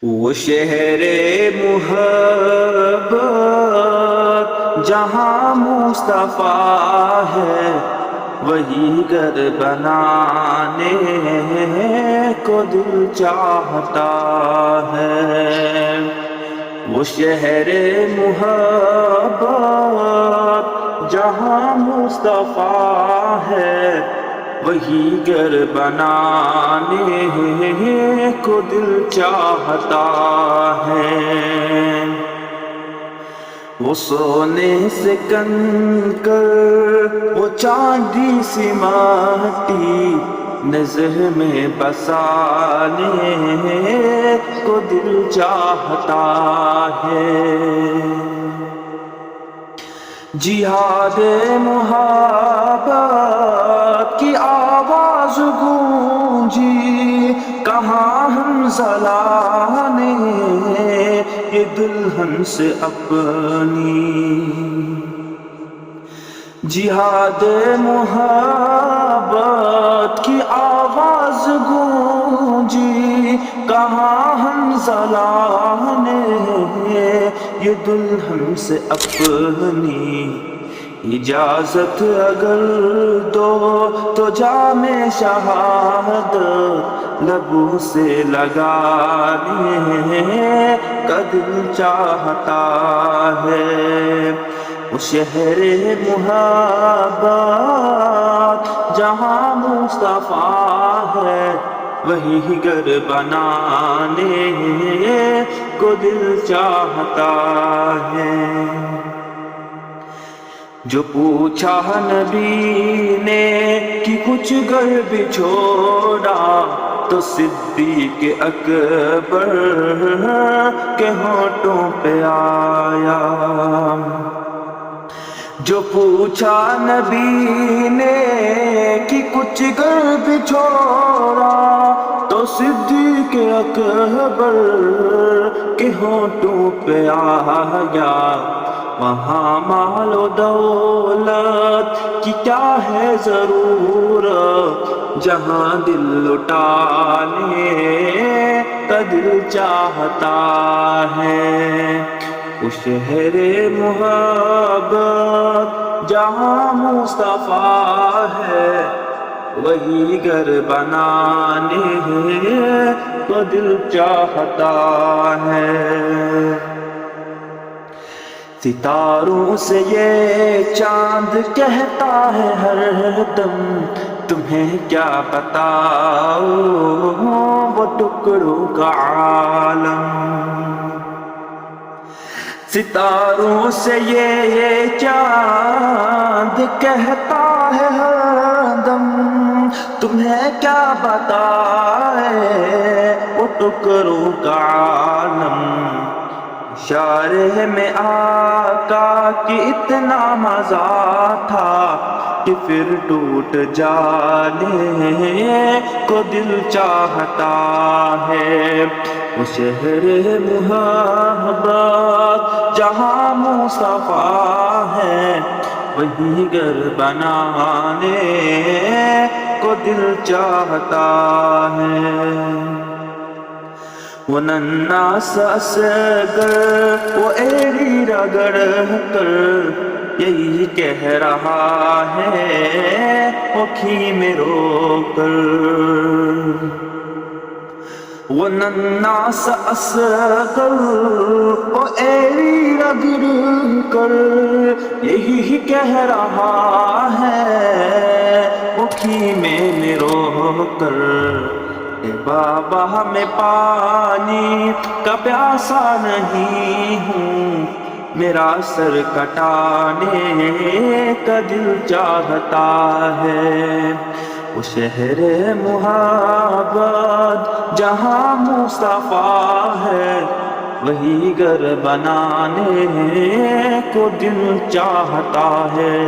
وہ شہر محبت جہاں مصطفیٰ ہے، وہی گھر بنانے کو دل چاہتا ہے۔ وہ شہر محبت جہاں مصطفیٰ ہے، وہی گھر بنانے کو دل چاہتا ہے۔ وہ سونے سے کنکر، وہ چاندی سی مٹی، نظر میں بسانے کو دل چاہتا ہے۔ جہاد محبت کی آواز گونجی، کہاں حنظلہ نے یہ دلہن سے اپنی۔ جہاد محبت کی آواز گونجی، کہاں حنظلہ نے یہ دلہن سے اپنی۔ اجازت اگر دو تو جام شہادت لبوں سے لگانے کا دل چاہتا ہے۔ وہ شہر محبت جہاں مصطفیٰ ہے، وہی گھر بنانے کو دل چاہتا ہے۔ جو پوچھا نبی نے کہ کچھ گھر بھی چھوڑا، تو صدیق اکبر کے ہونٹوں پہ آیا۔ جو پوچھا نبی نے کہ کچھ گھر بھی چھوڑا، تو صدیق اکبر کے ہونٹوں پہ آیا۔ وہاں مال و دولت کی کیا ہے ضرورت، جہاں دل لٹانے کا دل چاہتا ہے۔ وہ شہر محبت جہاں مصطفیٰ ہے، وہی گھر بنانے کو دل چاہتا ہے۔ ستاروں سے یہ چاند کہتا ہے ہر دم، تمہیں کیا بتاؤ وہ ٹکڑوں کا عالم۔ ستاروں سے یہ چاند کہتا ہے ہر دم، تمہیں کیا بتائے وہ ٹکڑوں کا عالم۔ اشارے میں آقا کی اتنا مزہ تھا کہ پھر ٹوٹ جانے کو دل چاہتا ہے۔ وہ شہر محبت جہاں مصطفیٰ ہے، وہی گھر بنانے کو دل چاہتا ہے۔ وہ ننھا سا اصغر وہ ایڑی رگڑ کر یہی کہہ رہا ہے وہ خیمے رو کر۔ وہ ننھا سا اصغر وہ ایڑی رگڑ کر یہی کہہ رہا ہے وہ خیمے میں رو کر۔ اے بابا میں پانی کا پیاسا نہیں ہوں، میرا سر کٹانے کا دل چاہتا ہے۔ وہ شہر محبت جہاں مصطفیٰ ہے، وہی گھر بنانے کو دل چاہتا ہے۔